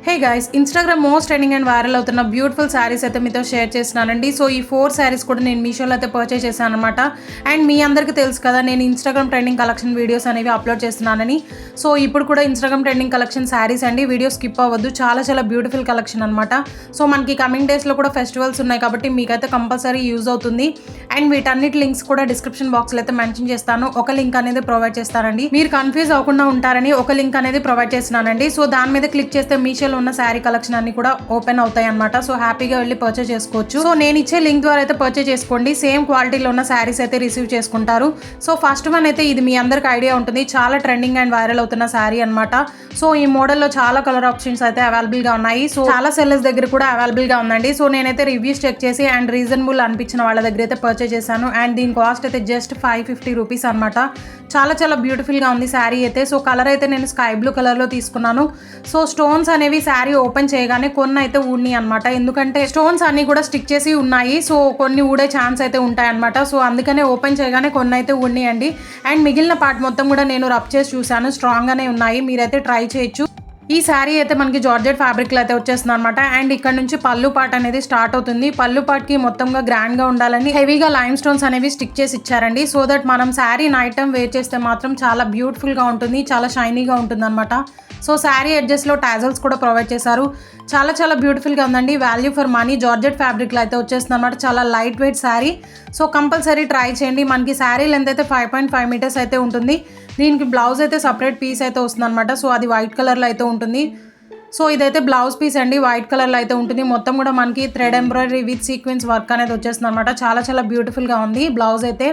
Hey guys, Instagram most trending and viral అవుతున్న beautiful saris అయితే మీతో షేర్ చేస్తున్నానండి. సో ఈ 4 శారీస్ కూడా నేను మీషోలో అయితే పర్చేస్ చేశాను అనమాట. అండ్ మీ అందరికీ తెలుసు కదా, నేను ఇన్స్టాగ్రామ్ ట్రెండింగ్ కలెక్షన్ వీడియోస్ అనేవి అప్లోడ్ చేస్తున్నానని. సో ఇప్పుడు కూడా ఇన్స్టాగ్రామ్ ట్రెండింగ్ కలెక్షన్ శారీస్ అండి, వీడియో స్కిప్ అవ్వద్దు, చాలా బ్యూటిఫుల్ కలెక్షన్ అనమాట. సో మనకి కమింగ్ డేస్లో కూడా ఫెస్టివల్స్ ఉన్నాయి కాబట్టి మీకైతే కంపల్సరీ యూజ్ అవుతుంది. అండ్ వీటన్నిటి లింక్స్ కూడా డిస్క్రిప్షన్ బాక్స్లో అయితే మెన్షన్ చేస్తాను. ఒక లింక్ అనేది ప్రొవైడ్ చేస్తానండి, మీరు కన్ఫ్యూజ్ అవ్వకుండా ఉంటారని ఒక లింక్ అనేది ప్రొవైడ్ చేస్తున్నానండి. సో దాని మీద క్లిక్ చేస్తే మీషోలో ఉన్న శారీ కలెక్షన్ అన్ని కూడా ఓపెన్ అవుతాయి అనమాట. సో హ్యాపీగా వెళ్ళి పర్చేస్ చేసుకోవచ్చు. సో నేను ఇచ్చే లింక్ ద్వారా అయితే పర్చేస్ చేసుకోండి, సేమ్ క్వాలిటీలో ఉన్న శారీస్ అయితే రిసీవ్ చేసుకుంటారు. సో ఫస్ట్ వన్ అయితే ఇది మీ అందరికి ఐడియా ఉంటుంది, చాలా ట్రెండింగ్ అండ్ వైరల్ అవుతున్న శారీ అనమాట. సో ఈ మోడల్లో చాలా కలర్ ఆప్షన్స్ అయితే అవైలబుల్ గా ఉన్నాయి. సో చాలా సెల్లర్స్ దగ్గర కూడా అవైలబుల్ గా ఉందండి. సో నేనైతే రివ్యూస్ చెక్ చేసి అండ్ రీజనబుల్ అనిపించిన వాళ్ళ దగ్గర అయితే పర్చేస్ చేశాను. అండ్ దీని కాస్ట్ అయితే జస్ట్ 550 రూపీస్ అనమాట. చాలా బ్యూటిఫుల్ గా ఉంది శారీ అయితే. సో కలర్ అయితే నేను స్కై బ్లూ కలర్ లో తీసుకున్నాను. సో స్టోన్స్ అనేవి శారీ ఓపెన్ చేయగానే కొన్ని అయితే ఊడినాయి అనమాట, ఎందుకంటే స్టోన్స్ అన్ని కూడా స్టిక్ చేసి ఉన్నాయి. సో కొన్ని ఊడే ఛాన్స్ అయితే ఉంటాయి అనమాట. సో అందుకనే ఓపెన్ చేయగానే కొన్ని అయితే ఊడినాయండి. అండ్ మిగిలిన పార్ట్ మొత్తం కూడా నేను రబ్ చేసి చూసాను, స్ట్రాంగ్ గానే ఉన్నాయి, మీరైతే ట్రై చేయొచ్చు. ఈ శారీ అయితే మనకి జార్జెట్ ఫ్యాబ్రిక్లో అయితే వచ్చేస్తుంది అనమాట. అండ్ ఇక్కడ నుంచి పళ్ళు పార్ట్ అనేది స్టార్ట్ అవుతుంది. పళ్ళు పార్ట్కి మొత్తంగా గ్రాండ్గా ఉండాలని హెవీగా లైమ్ స్టోన్స్ అనేవి స్టిక్ చేసి ఇచ్చారండి. సో దట్ మనం శారీ నైట్ టైం వేర్ చేస్తే మాత్రం చాలా బ్యూటిఫుల్గా ఉంటుంది, చాలా షైనీగా ఉంటుంది అనమాట. సో శారీ ఎడ్జెస్లో టాజల్స్ కూడా ప్రొవైడ్ చేశారు. చాలా బ్యూటిఫుల్గా ఉందండి, వాల్యూ ఫర్ మనీ. జార్జెట్ ఫ్యాబ్రిక్లో అయితే వచ్చేస్తుంది అనమాట, చాలా light weight sari. So compulsory try చేయండి. మనకి శారీ లెంత్ అయితే 5.5 మీటర్స్ అయితే ఉంటుంది. దీనికి బ్లౌజ్ అయితే సపరేట్ పీస్ అయితే వస్తుంది అనమాట. సో అది వైట్ కలర్లో అయితే ఉంటుంది. సో ఇదైతే బ్లౌజ్ పీస్ అండి, వైట్ కలర్లో అయితే ఉంటుంది. మొత్తం కూడా మనకి thread embroidery with sequence work అనేది వచ్చేస్తుంది అనమాట. చాలా బ్యూటిఫుల్గా ఉంది బ్లౌజ్ అయితే.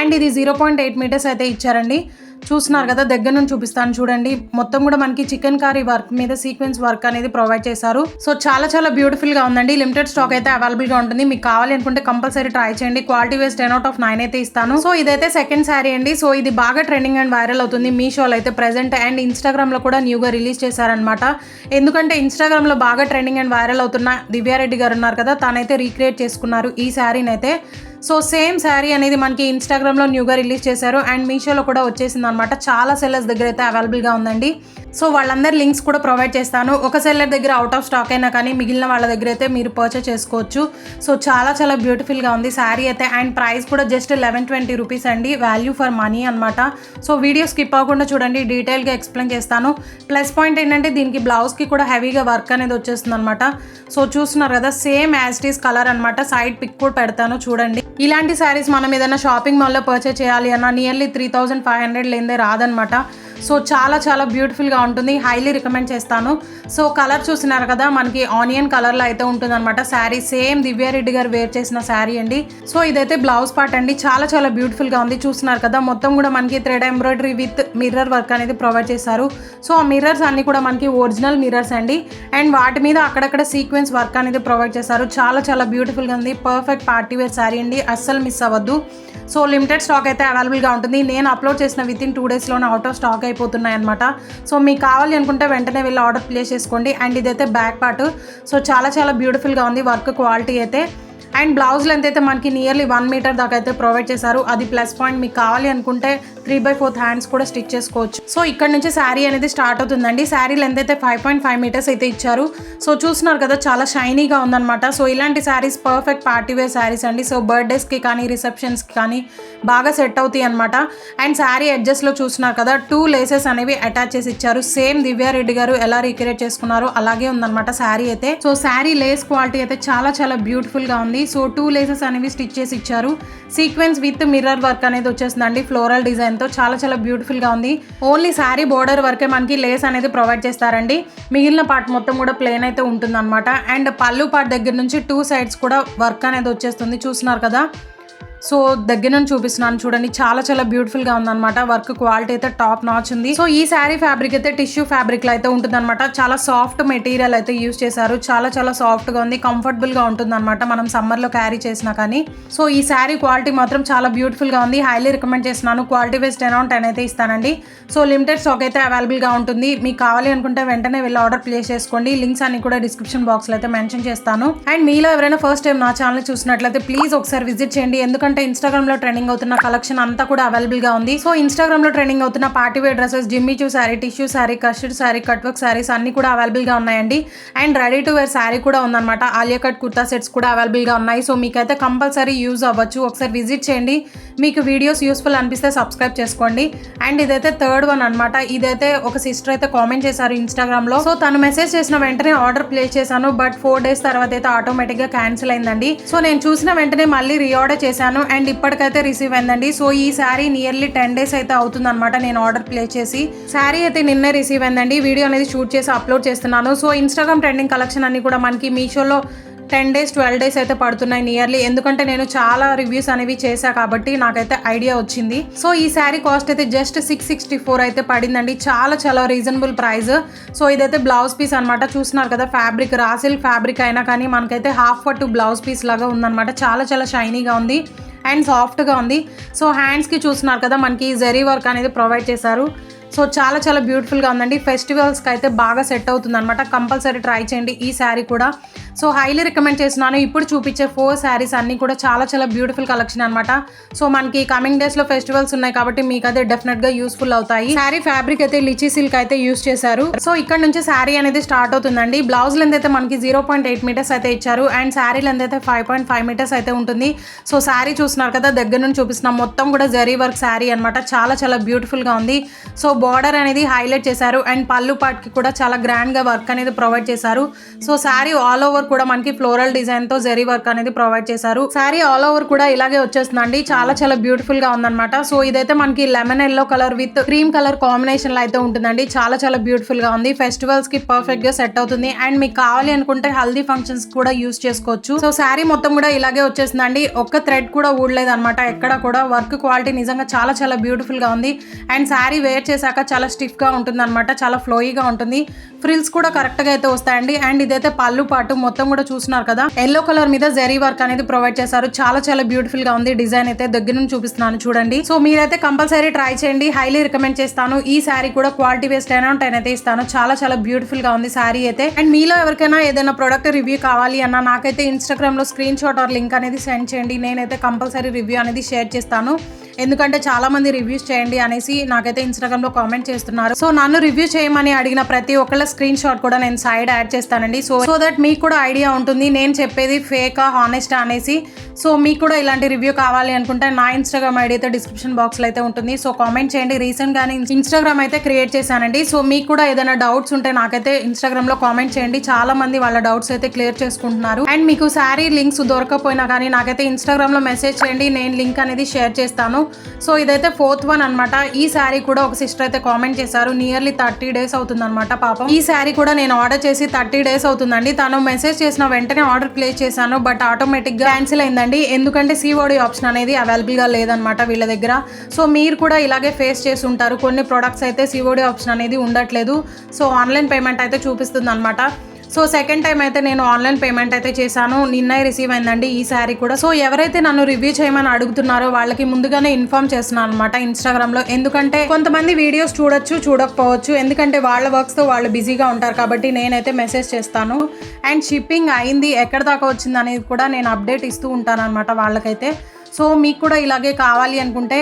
అండ్ ఇది 0.8 మీటర్స్ అయితే ఇచ్చారండి. చూస్తున్నారు కదా, దగ్గర నుంచి చూపిస్తాను చూడండి. మొత్తం కూడా మనకి చికెన్ కర్రీ వర్క్ మీద సీక్వెన్స్ వర్క్ అనేది ప్రొవైడ్ చేశారు. సో చాలా బ్యూటిఫుల్ గా ఉందండి. లిమిటెడ్ స్టాక్ అయితే అవైలబుల్ గా ఉంటుంది, మీకు కావాలి అనుకుంటే కంపల్సరీ ట్రై చేయండి. క్వాలిటీ వైస్ 10/9 అయితే ఇస్తాను. సో ఇదైతే సెకండ్ శారీ అండి. సో ఇది బాగా ట్రెండింగ్ అండ్ వైరల్ అవుతుంది మీషోలో అయితే ప్రెసెంట్. అండ్ ఇన్స్టాగ్రామ్ లో కూడా న్యూగా రిలీజ్ చేశారనమాట. ఎందుకంటే ఇన్స్టాగ్రామ్ లో బాగా ట్రెండింగ్ అండ్ వైరల్ అవుతున్న దివ్యారెడ్డి గారు ఉన్నారు కదా, తనైతే రీక్రియేట్ చేసుకున్నారు ఈ శారీని అయితే. సో సేమ్ శారీ అనేది మనకి ఇన్స్టాగ్రామ్లో న్యూగా రిలీజ్ చేశారు అండ్ మీషోలో కూడా వచ్చేసింది అనమాట. చాలా సెల్లర్స్ దగ్గర అయితే అవైలబుల్గా ఉందండి. సో వాళ్ళందరి లింక్స్ కూడా ప్రొవైడ్ చేస్తాను. ఒక సెల్లర్ దగ్గర అవుట్ ఆఫ్ స్టాక్ అయినా కానీ మిగిలిన వాళ్ళ దగ్గర అయితే మీరు పర్చేస్ చేసుకోవచ్చు. సో చాలా బ్యూటిఫుల్గా ఉంది శారీ అయితే. అండ్ ప్రైస్ కూడా జస్ట్ 1120 రూపీస్ అండి, వాల్యూ ఫర్ మనీ అనమాట. సో వీడియో స్కిప్ అవ్వకుండా చూడండి, డీటెయిల్గా ఎక్స్ప్లెయిన్ చేస్తాను. ప్లస్ పాయింట్ ఏంటంటే దీనికి బ్లౌజ్కి కూడా హెవీగా వర్క్ అనేది వచ్చేస్తుంది అనమాట. సో చూస్తున్నారు కదా, same as it is colour అనమాట. సైడ్ పిక్ కూడా పెడతాను చూడండి. ఇలాంటి శారీస్ మనం ఏదైనా షాపింగ్ మాల్లో పర్చేస్ చేయాలి అన్న నియర్లీ 3500 లేదే రాదనమాట. సో చాలా బ్యూటిఫుల్గా ఉంటుంది, హైలీ రికమెండ్ చేస్తాను. సో కలర్ చూస్తున్నారు కదా, మనకి ఆనియన్ కలర్లో అయితే ఉంటుంది అనమాట శారీ. సేమ్ దివ్యారెడ్డి గారు వేర్ చేసిన శారీ అండి. సో ఇదైతే బ్లౌజ్ పార్ట్ అండి, చాలా బ్యూటిఫుల్గా ఉంది. చూస్తున్నారు కదా, మొత్తం కూడా మనకి thread embroidery with mirror work అనేది ప్రొవైడ్ చేశారు. సో ఆ మిర్రర్స్ అన్ని కూడా మనకి ఒరిజినల్ మిర్రర్స్ అండి. అండ్ వాటి మీద అక్కడక్కడ సీక్వెన్స్ వర్క్ అనేది ప్రొవైడ్ చేశారు. చాలా బ్యూటిఫుల్గా ఉంది, పర్ఫెక్ట్ పార్టీ వేర్ శారీ అండి, అస్సలు మిస్ అవ్వద్దు. సో లిమిటెడ్ స్టాక్ అయితే అవైలబుల్గా ఉంటుంది. నేను అప్లోడ్ చేసిన వితిన్ 2 డేస్లోనే అవుట్ ఆఫ్ స్టాక్ అయిపోతున్నాయి అనమాట. సో మీకు కావాలి అనుకుంటే వెంటనే వెళ్ళి ఆర్డర్ ప్లేస్ చేసుకోండి. అండ్ ఇదైతే బ్యాక్ పార్ట్. సో చాలా బ్యూటిఫుల్గా ఉంది వర్క్ క్వాలిటీ అయితే. అండ్ బ్లౌజ్ లెంత్ అయితే మనకి నియర్లీ 1 మీటర్ దాకా అయితే ప్రొవైడ్ చేశారు, అది ప్లస్ పాయింట్. మీకు కావాలి అనుకుంటే 3/4 హ్యాండ్స్ కూడా స్టిచ్ చేసుకోవచ్చు. సో ఇక్కడ నుంచి శారీ అనేది స్టార్ట్ అవుతుందండి. శారీ లెంత్ అయితే 5.5 మీటర్స్ అయితే ఇచ్చారు. సో చూస్తున్నారు కదా, చాలా షైనీగా ఉందన్నమాట. సో ఇలాంటి saris perfect party wear saris అండి. సో బర్త్డేస్కి కానీ రిసెప్షన్స్కి కానీ బాగా సెట్ అవుతాయి అనమాట. అండ్ శారీ ఎడ్జెస్ట్లో చూస్తున్నారు కదా, 2 లేసెస్ అనేవి అటాచ్ చేసి ఇచ్చారు. సేమ్ దివ్యారెడ్డి గారు ఎలా రీక్రియేట్ చేసుకున్నారో అలాగే ఉందన్నమాట శారీ అయితే. సో శారీ లేస్ క్వాలిటీ అయితే చాలా బ్యూటిఫుల్గా ఉంది. సో 2 లేసెస్ అనేవి స్టిచ్ చేసి ఇచ్చారు. సీక్వెన్స్ విత్ మిర్రర్ వర్క్ అనేది వచ్చేస్తుందండి, ఫ్లోరల్ డిజైన్తో. చాలా బ్యూటిఫుల్గా ఉంది. ఓన్లీ శారీ బోర్డర్ వరకే మనకి లేస్ అనేది ప్రొవైడ్ చేస్తారండి, మిగిలిన పార్ట్ మొత్తం కూడా ప్లెయిన్ అయితే ఉంటుంది అనమాట. అండ్ పళ్ళు పార్ట్ దగ్గర నుంచి 2 సైడ్స్ కూడా వర్క్ అనేది వచ్చేస్తుంది, చూస్తున్నారు కదా. సో దగ్గర నుంచి చూపిస్తున్నాను చూడండి, చాలా బ్యూటిఫుల్గా ఉందన్నమాట. వర్క్ క్వాలిటీ అయితే టాప్ నాచ్ ఉంది. సో ఈ శారీ ఫ్యాబ్రిక్ అయితే టిష్యూ ఫ్యాబ్రిక్లో అయితే ఉంటుంది అనమాట. చాలా సాఫ్ట్ మెటీరియల్ అయితే యూజ్ చేశారు. చాలా సాఫ్ట్గా ఉంది, కంఫర్టబుల్గా ఉంటుంది అనమాట మనం సమ్మర్లో క్యారీ చేసినా కానీ. సో ఈ శారీ క్వాలిటీ మాత్రం చాలా బ్యూటిఫుల్గా ఉంది, హైలీ రికమెండ్ చేస్తున్నాను. క్వాలిటీ వైస్ 10/10 అయితే ఇస్తానండి. సో లిమిటెడ్ స్టాక్ అయితే అవైలబుల్గా ఉంటుంది, మీకు కావాలి అనుకుంటే వెంటనే వెళ్ళి ఆర్డర్ ప్లేస్ చేసుకోండి. లింక్స్ అన్ని కూడా డిస్క్రిప్షన్ బాక్స్లో అయితే మెన్షన్ చేస్తాను. అండ్ మీలో ఎవరైనా ఫస్ట్ టైం నా ఛానల్ చూసినట్లయితే ప్లీజ్ ఒకసారి విజిట్ చేయండి, ఎందుకంటే ఎందుకంటే ఇన్స్టాగ్రామ్ లో ట్రెండింగ్ అవుతున్న కలెక్షన్ అంతా కూడా అవైలబుల్ గా ఉంది. సో ఇన్స్టాగ్రామ్ లో ట్రెండింగ్ అవుతున్న party wear dresses, Jimmy Choo sari, tissue sari, custard sari, cut work saris అన్ని కూడా అవైలబుల్ గా ఉన్నాయండి. And ready to wear sari కూడా ఉందన్నమాట. ఆలియా కట్ కుర్తా సెట్స్ కూడా అవైలబుల్ గా ఉన్నాయి. సో మీకైతే కంపల్సరీ యూజ్ అవ్వచ్చు. ఒకసారి విజిట్ చేయండి. మీకు వీడియోస్ యూస్ఫుల్ అనిపిస్తే సబ్స్క్రైబ్ చేసుకోండి. అండ్ ఇదైతే థర్డ్ వన్ అనమాట. ఇదైతే ఒక సిస్టర్ అయితే కామెంట్ చేశారు ఇన్స్టాగ్రామ్ లో. సో తను మెసేజ్ చేసిన వెంటనే ఆర్డర్ ప్లేస్ చేశాను. బట్ 4 days తర్వాత అయితే ఆటోమేటిక్ గా క్యాన్సిల్ అయిందండి. సో నేను చూసిన వెంటనే మళ్ళీ రీఆర్డర్ చేశాను అండ్ ఇప్పటికైతే రిసీవ్ అయిందండి. సో ఈ శారీ నియర్లీ 10 days అయితే అవుతుంది అనమాట నేను ఆర్డర్ ప్లేస్ చేసి. శారీ అయితే నిన్నే రిసీవ్ అయిందండి. వీడియో అనేది షూట్ చేసి అప్లోడ్ చేస్తున్నాను. సో ఇన్స్టాగ్రామ్ ట్రెండింగ్ కలెక్షన్ అన్ని కూడా మనకి మీషోలో 10 days 12 days అయితే పడుతున్నాయి నియర్లీ. ఎందుకంటే నేను చాలా రివ్యూస్ అనేవి చేశా కాబట్టి నాకైతే ఐడియా వచ్చింది. సో ఈ శారీ కాస్ట్ అయితే జస్ట్ 664 అయితే పడిందండి. చాలా చాలా రీజనబుల్ ప్రైస్. సో ఇదైతే బ్లౌజ్ పీస్ అనమాట. చూస్తున్నారు కదా ఫ్యాబ్రిక్ రాసిల్ ఫ్యాబ్రిక్ అయినా కానీ మనకైతే హాఫ్ పట్టు బ్లౌజ్ పీస్ లాగా ఉందన్నమాట. చాలా చాలా షైనీగా ఉంది అండ్ సాఫ్ట్గా ఉంది. సో హ్యాండ్స్కి చూస్తున్నారు కదా మనకి జరీ వర్క్ అనేది ప్రొవైడ్ చేశారు. సో చాలా చాలా బ్యూటిఫుల్గా ఉందండి. ఫెస్టివల్స్కి అయితే బాగా సెట్ అవుతుంది అనమాట. కంపల్సరీ ట్రై చేయండి ఈ శారీ కూడా. సో హైలీ రికమెండ్ చేస్తున్నాను. ఇప్పుడు చూపించే 4 శారీస్ అన్నీ కూడా చాలా చాలా బ్యూటిఫుల్ కలెక్షన్ అనమాట. సో మనకి కమింగ్ డేస్లో ఫెస్టివల్స్ ఉన్నాయి కాబట్టి మీకు అయితే డెఫినెట్గా యూస్ఫుల్ అవుతాయి. శారీ ఫ్యాబ్రిక్ అయితే లిచీ సిల్క్ అయితే యూస్ చేశారు. సో ఇక్కడ నుంచి శారీ అనేది స్టార్ట్ అవుతుందండి. బ్లౌజ్ లెంత్ అయితే మనకి 0.8 meters అయితే ఇచ్చారు అండ్ శారీ లెంత్ అయితే 5.5 meters అయితే ఉంటుంది. సో శారీ చూస్తున్నారు కదా దగ్గర నుంచి చూపిస్తున్నాం. మొత్తం కూడా జరీ వర్క్ శారీ అనమాట. చాలా చాలా బ్యూటిఫుల్గా ఉంది. సో బార్డర్ అనేది హైలైట్ చేశారు అండ్ పళ్ళు పాట్కి కూడా చాలా గ్రాండ్గా వర్క్ అనేది ప్రొవైడ్ చేశారు. సో శారీ ఆల్ ఓవర్ కూడా మనకి ఫ్లోరల్ డిజైన్ తో జరీ వర్క్ అనేది ప్రొవైడ్ చేశారు. శారీ ఆల్ ఓవర్ కూడా ఇలాగే వచ్చేస్తుందండి. చాలా చాలా బ్యూటిఫుల్ గా ఉందన్నమాట. సో ఇదైతే మనకి lemon yellow colour with cream colour combination లో అయితే ఉంటుందండి. చాలా చాలా బ్యూటిఫుల్ గా ఉంది. ఫెస్టివల్స్ కి పర్ఫెక్ట్ గా సెట్ అవుతుంది అండ్ మీకు కావాలి అనుకుంటే హల్దీ ఫంక్షన్స్ కూడా యూస్ చేసుకోవచ్చు. సో శారీ మొత్తం కూడా ఇలాగే వచ్చేస్తుందండి. ఒక్క థ్రెడ్ కూడా ఊడలేదు అనమాట. ఎక్కడ కూడా వర్క్ క్వాలిటీ నిజంగా చాలా చాలా బ్యూటిఫుల్ గా ఉంది అండ్ శారీ వేర్ చేశాక చాలా స్టిఫ్ గా ఉంటుంది అనమాట. చాలా ఫ్లోయిగా ఉంటుంది. ఫ్రిల్స్ కూడా కరెక్ట్ గా అయితే వస్తాయండి. అండ్ ఇదైతే పళ్ళు పాటు మొత్తం కూడా చూస్తున్నారు కదా ఎల్లో కలర్ మీద జరీ వర్క్ అనేది ప్రొవైడ్ చేశారు. చాలా చాలా బ్యూటిఫుల్ గా ఉంది. డిజైన్ అయితే దగ్గర నుంచి చూపిస్తున్నాను చూడండి. సో మీరైతే కంపల్సరీ ట్రై చేయండి. హైలీ రికమెండ్ చేస్తాను. ఈ శారీ కూడా క్వాలిటీ బేస్ 10/10 అయితే ఇస్తాను. చాలా చాలా బ్యూటిఫుల్ గా ఉంది శారీ అయితే. అండ్ మీలో ఎవరికైనా ఏదైనా ప్రొడక్ట్ రివ్యూ కావాలి అన్నా నాకైతే ఇన్స్టాగ్రామ్ లో స్క్రీన్ షాట్ ఆర్ లింక్ అనేది సెండ్ చేయండి. నేనైతే కంపల్సరీ రివ్యూ అనేది షేర్ చేస్తాను. ఎందుకంటే చాలా మంది రివ్యూస్ చేయండి అనేసి నాకైతే ఇన్స్టాగ్రామ్ లో కామెంట్ చేస్తున్నారు. సో నన్ను రివ్యూ చేయమని అడిగిన ప్రతి ఒక్కళ్ళ స్క్రీన్ షాట్ కూడా నేను సైడ్ యాడ్ చేస్తానండి. సో దట్ మీకు కూడా ఐడియా ఉంటుంది నేను చెప్పేది ఫేకా హానెస్టా అనేసి. సో మీకు కూడా ఇలాంటి రివ్యూ కావాలి అనుకుంటే నా ఇన్స్టాగ్రామ్ ఐడి అయితే డిస్క్రిప్షన్ బాక్స్ లో అయితే ఉంటుంది. సో కామెంట్ చేయండి. రీసెంట్ గానే ఇన్స్టాగ్రామ్ అయితే క్రియేట్ చేశానండి. సో మీకు కూడా ఏదైనా డౌట్స్ ఉంటే నాకైతే ఇన్స్టాగ్రామ్ లో కామెంట్ చేయండి. చాలా మంది వాళ్ళ డౌట్స్ అయితే క్లియర్ చేసుకుంటున్నారు. అండ్ మీకు శారీ లింక్స్ దొరకపోయినా కానీ నాకైతే ఇన్స్టాగ్రామ్ లో మెసేజ్ చేయండి. నేను లింక్ అనేది షేర్ చేస్తాను. సో ఇదైతే 4th one అనమాట. ఈ శారీ కూడా ఒక సిస్టర్ అయితే కామెంట్ చేశారు. నియర్లీ 30 days అవుతుంది అనమాట పాపం. ఈ శారీ కూడా నేను ఆర్డర్ చేసి 30 days అవుతుందండి. తను మెసేజ్ చేసిన వెంటనే ఆర్డర్ ప్లేస్ చేశాను. బట్ ఆటోమేటిక్ గా క్యాన్సిల్ అయిందండి. ఎందుకంటే COD ఆప్షన్ అనేది అవైలబుల్ గా లేదనమాట వీళ్ళ దగ్గర. సో మీరు కూడా ఇలాగే ఫేస్ చేసి ఉంటారు. కొన్ని ప్రొడక్ట్స్ అయితే COD ఆప్షన్ అనేది ఉండట్లేదు. సో ఆన్లైన్ పేమెంట్ అయితే చూపిస్తుంది అనమాట. సో సెకండ్ టైం అయితే నేను ఆన్లైన్ పేమెంట్ అయితే చేశాను. నిన్నే రిసీవ్ అయిందండి ఈ శారీ కూడా. సో ఎవరైతే నన్ను రివ్యూ చేయమని అడుగుతున్నారో వాళ్ళకి ముందుగానే ఇన్ఫార్మ్ చేస్తున్నాను అనమాట ఇన్స్టాగ్రామ్ లో. ఎందుకంటే కొంతమంది వీడియోస్ చూడొచ్చు చూడకపోవచ్చు. ఎందుకంటే వాళ్ళ వర్క్స్ తో వాళ్ళు బిజీగా ఉంటారు కాబట్టి నేనైతే మెసేజ్ చేస్తాను. అండ్ షిప్పింగ్ అయింది ఎక్కడ దాకా వచ్చింది అనేది కూడా నేను అప్డేట్ ఇస్తూ ఉంటాను అనమాట వాళ్ళకైతే. సో మీకు కూడా ఇలాగే కావాలి అనుకుంటే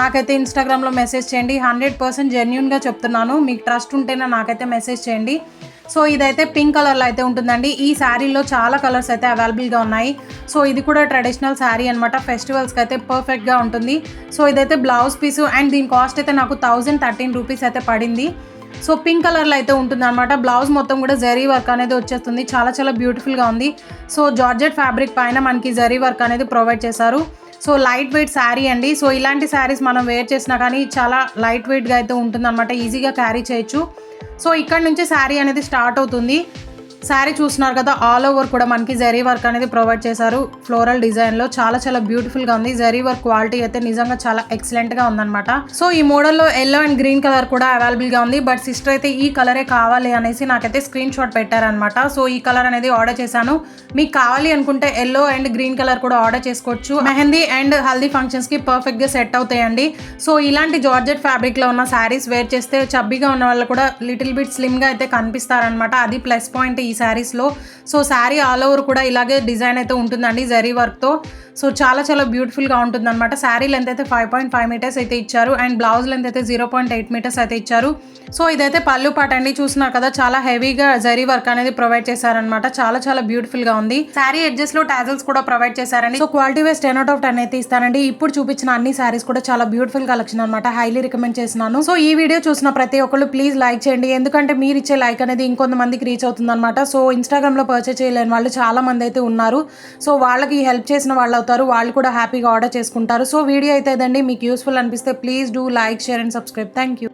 నాకైతే ఇన్స్టాగ్రామ్లో మెసేజ్ చేయండి. 100% జెన్యూన్గా చెప్తున్నాను. మీకు ట్రస్ట్ ఉంటేనే నాకైతే మెసేజ్ చేయండి. సో ఇదైతే పింక్ కలర్లో అయితే ఉంటుందండి. ఈ శారీలో చాలా కలర్స్ అయితే అవైలబుల్గా ఉన్నాయి. సో ఇది కూడా ట్రెడిషనల్ శారీ అనమాట. ఫెస్టివల్స్కి అయితే పర్ఫెక్ట్గా ఉంటుంది. సో ఇదైతే బ్లౌజ్ పీసు అండ్ దీని కాస్ట్ అయితే నాకు 1013 రూపీస్ అయితే పడింది. సో పింక్ కలర్లో అయితే ఉంటుంది అనమాట. బ్లౌజ్ మొత్తం కూడా జరీ వర్క్ అనేది వచ్చేస్తుంది. చాలా చాలా బ్యూటిఫుల్గా ఉంది. సో జార్జెట్ ఫ్యాబ్రిక్ పైన మనకి జరీ వర్క్ అనేది ప్రొవైడ్ చేశారు. సో లైట్ వెయిట్ శారీ అండి. సో ఇలాంటి శారీస్ మనం వేర్ చేసినా కానీ చాలా లైట్ వెయిట్గా అయితే ఉంటుంది అనమాట. ఈజీగా క్యారీ చేయొచ్చు. సో ఇక్కడ నుంచి శారీ అనేది స్టార్ట్ అవుతుంది. శారీ చూస్తున్నారు కదా, ఆల్ ఓవర్ కూడా మనకి జరీ వర్క్ అనేది ప్రొవైడ్ చేశారు ఫ్లోరల్ డిజైన్లో. చాలా చాలా బ్యూటిఫుల్గా ఉంది. జరీ వర్క్ క్వాలిటీ అయితే నిజంగా చాలా ఎక్సలెంట్గా ఉందన్నమాట. సో ఈ మోడల్లో ఎల్లో అండ్ గ్రీన్ కలర్ కూడా అవైలబుల్గా ఉంది. బట్ సిస్టర్ అయితే ఈ కలరే కావాలి అనేసి నాకైతే స్క్రీన్ షాట్ పెట్టారనమాట. సో ఈ కలర్ అనేది ఆర్డర్ చేశాను. మీకు కావాలి అనుకుంటే ఎల్లో అండ్ గ్రీన్ కలర్ కూడా ఆర్డర్ చేసుకోవచ్చు. మెహందీ అండ్ హల్దీ ఫంక్షన్స్కి పర్ఫెక్ట్గా సెట్ అవుతాయండి. సో ఇలాంటి జార్జెట్ ఫ్యాబ్రిక్లో ఉన్న శారీస్ వేర్ చేస్తే చబ్బీగా ఉన్న వాళ్ళు కూడా లిటిల్ బిట్ స్లిమ్గా అయితే కనిపిస్తారనమాట. అది ప్లస్ పాయింట్ ఈ శారీస్లో. సో శారీ ఆల్ ఓవర్ కూడా ఇలాగే డిజైన్ అయితే ఉంటుందండి జరీ వర్క్తో. సో చాలా చాలా బ్యూటిఫుల్గా ఉంటుంది అనమాట. శారీ లెంత్ అయితే 5.5 మీటర్స్ అయితే ఇచ్చారు అండ్ బ్లౌజ్ లెంత్ అయితే 0.8 మీటర్స్ అయితే ఇచ్చారు. సో ఇదైతే పళ్ళు పాట అండి. చూస్తున్నారు కదా, చాలా హెవీగా జరీ వర్క్ అనేది ప్రొవైడ్ చేశారనమాట. చాలా చాలా బ్యూటిఫుల్ గా ఉంది. శారీ ఎడ్జెస్ లో టాజల్స్ కూడా ప్రొవైడ్ చేశారండి. సో క్వాలిటీ వైస్ 10/10 అయితే ఇస్తానండి. ఇప్పుడు చూపించిన అన్ని శారీస్ కూడా చాలా బ్యూటిఫుల్ కలెక్షన్ అనమాట. హైలీ రికమెండ్ చేస్తున్నాను. సో ఈ వీడియో చూసిన ప్రతి ఒక్కళ్ళు ప్లీజ్ లైక్ చేయండి, ఎందుకంటే మీరు ఇచ్చే లైక్ అనేది ఇంకొంతమందికి రీచ్ అవుతుంది అనమాట. సో ఇన్స్టాగ్రామ్ లో పర్చేస్ చేయలేని వాళ్ళు చాలా మంది అయితే ఉన్నారు. సో వాళ్ళకి హెల్ప్ చేసిన వాళ్ళు అవుతారు, వాళ్ళు కూడా హ్యాపీగా ఆర్డర్ చేసుకుంటారు. సో వీడియో అయితే ఇదండి. మీకు యూస్ఫుల్ అనిపిస్తే please do like, share and subscribe. Thank you.